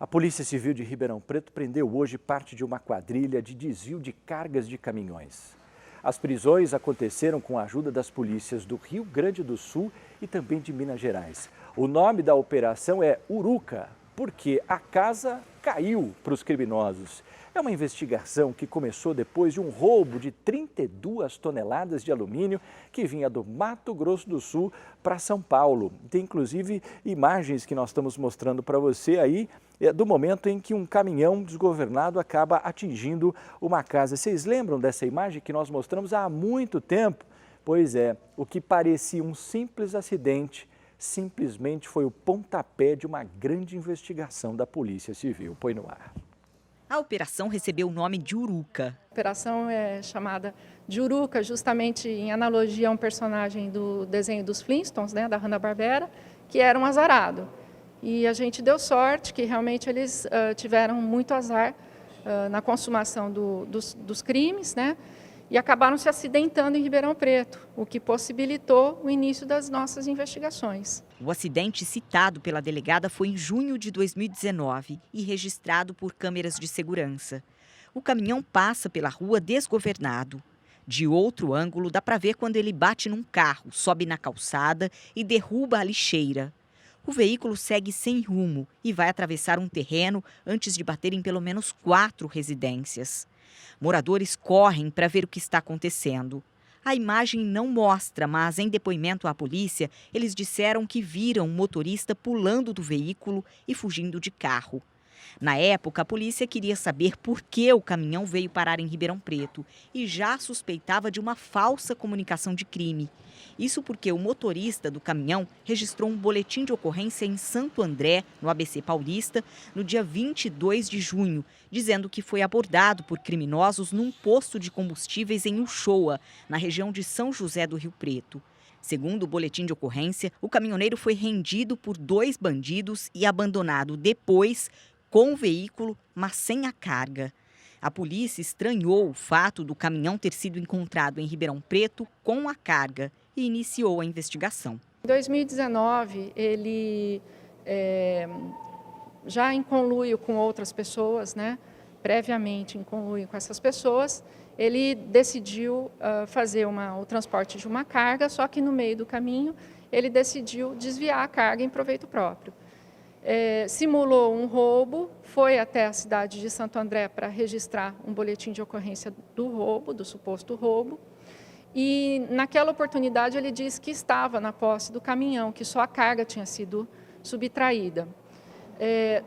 A Polícia Civil de Ribeirão Preto prendeu hoje parte de uma quadrilha de desvio de cargas de caminhões. As prisões aconteceram com a ajuda das polícias do Rio Grande do Sul e também de Minas Gerais. O nome da operação é Uruca, porque a casa caiu para os criminosos. É uma investigação que começou depois de um roubo de 32 toneladas de alumínio que vinha do Mato Grosso do Sul para São Paulo. Tem inclusive imagens que nós estamos mostrando para você aí do momento em que um caminhão desgovernado acaba atingindo uma casa. Vocês lembram dessa imagem que nós mostramos há muito tempo? Pois é, o que parecia um simples acidente simplesmente foi o pontapé de uma grande investigação da Polícia Civil. Põe no ar. A operação recebeu o nome de Uruca. A operação é chamada de Uruca justamente em analogia a um personagem do desenho dos Flintstones, né, da Hanna-Barbera, que era um azarado. E a gente deu sorte que realmente eles tiveram muito azar na consumação dos crimes, né, e acabaram se acidentando em Ribeirão Preto, o que possibilitou o início das nossas investigações. O acidente citado pela delegada foi em junho de 2019 e registrado por câmeras de segurança. O caminhão passa pela rua desgovernado. De outro ângulo, dá para ver quando ele bate num carro, sobe na calçada e derruba a lixeira. O veículo segue sem rumo e vai atravessar um terreno antes de bater em pelo menos 4 residências. Moradores correm para ver o que está acontecendo. A imagem não mostra, mas em depoimento à polícia, eles disseram que viram um motorista pulando do veículo e fugindo de carro. Na época, a polícia queria saber por que o caminhão veio parar em Ribeirão Preto e já suspeitava de uma falsa comunicação de crime. Isso porque o motorista do caminhão registrou um boletim de ocorrência em Santo André, no ABC Paulista, no dia 22 de junho, dizendo que foi abordado por criminosos num posto de combustíveis em Uchoa, na região de São José do Rio Preto. Segundo o boletim de ocorrência, o caminhoneiro foi rendido por 2 bandidos e abandonado depois com o veículo, mas sem a carga. A polícia estranhou o fato do caminhão ter sido encontrado em Ribeirão Preto com a carga e iniciou a investigação. Em 2019, ele já em conluio com outras pessoas, né, previamente em conluio com essas pessoas, ele decidiu fazer o transporte de uma carga, só que no meio do caminho ele decidiu desviar a carga em proveito próprio. Simulou um roubo, foi até a cidade de Santo André para registrar um boletim de ocorrência do roubo, do suposto roubo. E naquela oportunidade ele disse que estava na posse do caminhão, que só a carga tinha sido subtraída.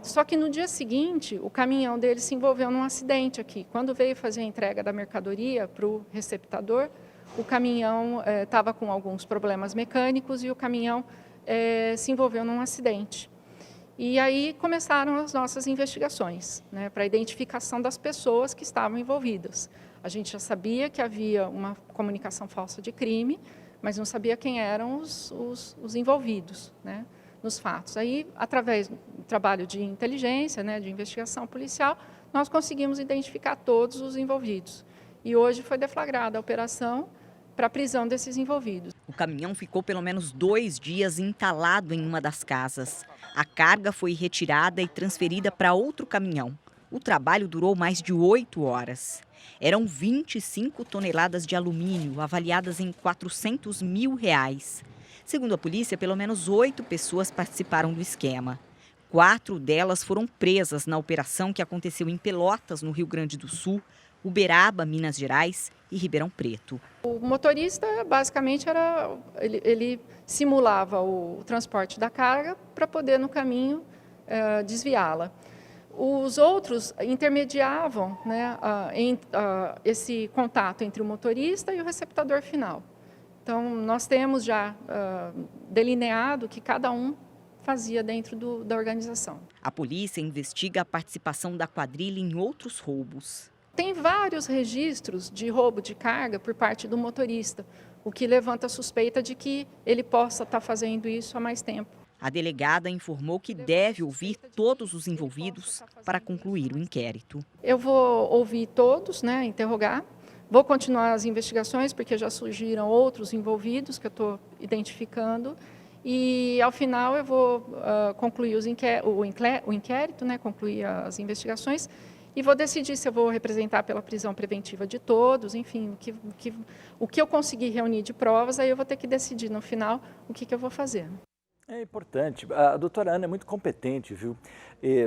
Só que no dia seguinte, o caminhão dele se envolveu num acidente aqui. Quando veio fazer a entrega da mercadoria para o receptador, o caminhão estava com alguns problemas mecânicos e o caminhão se envolveu num acidente. E aí começaram as nossas investigações, né, para a identificação das pessoas que estavam envolvidas. A gente já sabia que havia uma comunicação falsa de crime, mas não sabia quem eram os envolvidos, né, nos fatos. Aí, através do trabalho de inteligência, né, de investigação policial, nós conseguimos identificar todos os envolvidos. E hoje foi deflagrada a operação para a prisão desses envolvidos. O caminhão ficou pelo menos 2 dias entalado em uma das casas. A carga foi retirada e transferida para outro caminhão. O trabalho durou mais de 8 horas. Eram 25 toneladas de alumínio, avaliadas em R$400 mil. Segundo a polícia, pelo menos 8 pessoas participaram do esquema. 4 delas foram presas na operação que aconteceu em Pelotas, no Rio Grande do Sul, Uberaba, Minas Gerais e Ribeirão Preto. O motorista, basicamente, ele simulava o transporte da carga para poder, no caminho, desviá-la. Os outros intermediavam, né, esse contato entre o motorista e o receptador final. Então, nós temos já delineado que cada um fazia dentro da organização. A polícia investiga a participação da quadrilha em outros roubos. Tem vários registros de roubo de carga por parte do motorista, o que levanta a suspeita de que ele possa estar fazendo isso há mais tempo. A delegada informou que deve ouvir todos os envolvidos para concluir o inquérito. Eu vou ouvir todos, né, interrogar. Vou continuar as investigações, porque já surgiram outros envolvidos que eu estou identificando. E, ao final, eu vou concluir o inquérito, né, concluir as investigações, e vou decidir se eu vou representar pela prisão preventiva de todos, enfim, o que eu conseguir reunir de provas, aí eu vou ter que decidir no final o que eu vou fazer. É importante. A doutora Ana é muito competente, viu?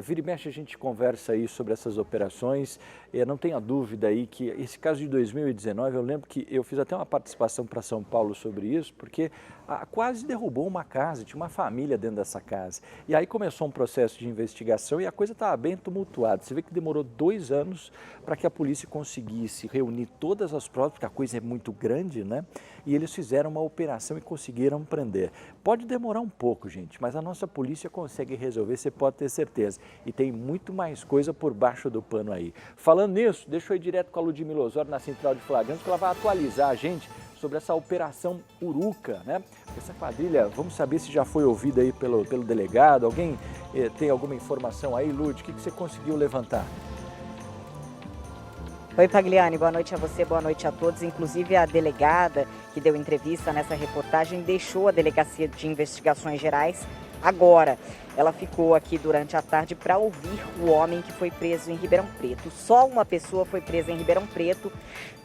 Vira e mexe a gente conversa aí sobre essas operações. Não tenha dúvida aí que esse caso de 2019, eu lembro que eu fiz até uma participação para São Paulo sobre isso, porque quase derrubou uma casa, tinha uma família dentro dessa casa. E aí começou um processo de investigação e a coisa estava bem tumultuada. Você vê que demorou 2 anos para que a polícia conseguisse reunir todas as provas, porque a coisa é muito grande, né? E eles fizeram uma operação e conseguiram prender. Pode demorar um pouco, gente, mas a nossa polícia consegue resolver, você pode ter certeza. E tem muito mais coisa por baixo do pano aí. Falando nisso, deixa eu ir direto com a Ludmila Osório na Central de Flagrantes, que ela vai atualizar a gente sobre essa operação Uruca, né? Essa quadrilha, vamos saber se já foi ouvida aí pelo delegado. Alguém tem alguma informação aí, Lud? O que você conseguiu levantar? Oi, Pagliani, boa noite a você, boa noite a todos. Inclusive, a delegada que deu entrevista nessa reportagem deixou a Delegacia de Investigações Gerais agora. Ela ficou aqui durante a tarde para ouvir o homem que foi preso em Ribeirão Preto. Só uma pessoa foi presa em Ribeirão Preto,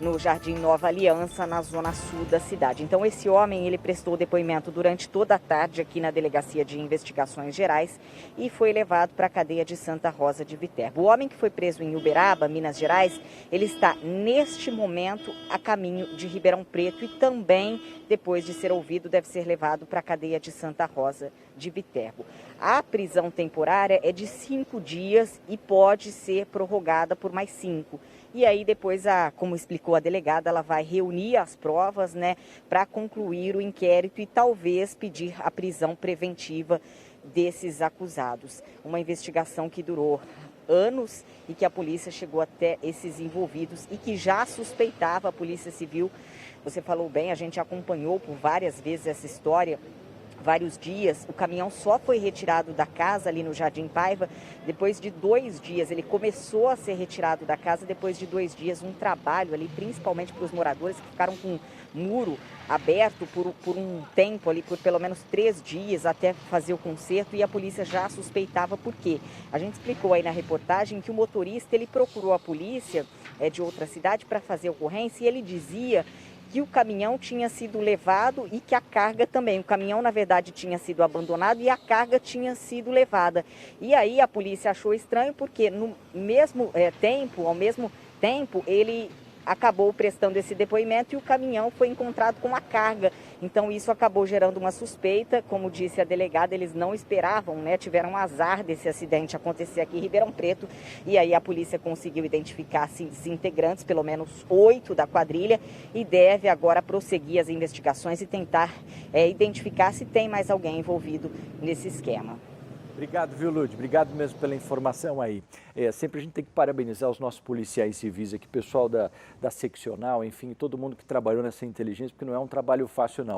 no Jardim Nova Aliança, na zona sul da cidade. Então, esse homem, ele prestou depoimento durante toda a tarde aqui na Delegacia de Investigações Gerais e foi levado para a cadeia de Santa Rosa de Viterbo. O homem que foi preso em Uberaba, Minas Gerais, ele está neste momento a caminho de Ribeirão Preto e também, depois de ser ouvido, deve ser levado para a cadeia de Santa Rosa de Viterbo. A prisão temporária é de 5 dias e pode ser prorrogada por mais 5. E aí depois, como explicou a delegada, ela vai reunir as provas, né, para concluir o inquérito e talvez pedir a prisão preventiva desses acusados. Uma investigação que durou anos e que a polícia chegou até esses envolvidos e que já suspeitava a Polícia Civil. Você falou bem, a gente acompanhou por várias vezes essa história. Vários dias, o caminhão só foi retirado da casa ali no Jardim Paiva depois de 2 dias. Ele começou a ser retirado da casa depois de 2 dias, um trabalho ali, principalmente para os moradores que ficaram com um muro aberto por um tempo ali, por pelo menos 3 dias até fazer o conserto, e a polícia já suspeitava por quê. A gente explicou aí na reportagem que o motorista, ele procurou a polícia de outra cidade para fazer ocorrência e ele dizia que o caminhão tinha sido levado e que a carga também. O caminhão, na verdade, tinha sido abandonado e a carga tinha sido levada. E aí a polícia achou estranho porque no mesmo ao mesmo tempo, ele acabou prestando esse depoimento e o caminhão foi encontrado com a carga. Então isso acabou gerando uma suspeita. Como disse a delegada, eles não esperavam, né? Tiveram azar desse acidente acontecer aqui em Ribeirão Preto. E aí a polícia conseguiu identificar esses integrantes, pelo menos 8 da quadrilha, e deve agora prosseguir as investigações e tentar identificar se tem mais alguém envolvido nesse esquema. Obrigado, viu, Lud? Obrigado mesmo pela informação aí. Sempre a gente tem que parabenizar os nossos policiais civis aqui, pessoal da seccional, enfim, todo mundo que trabalhou nessa inteligência, porque não é um trabalho fácil, não.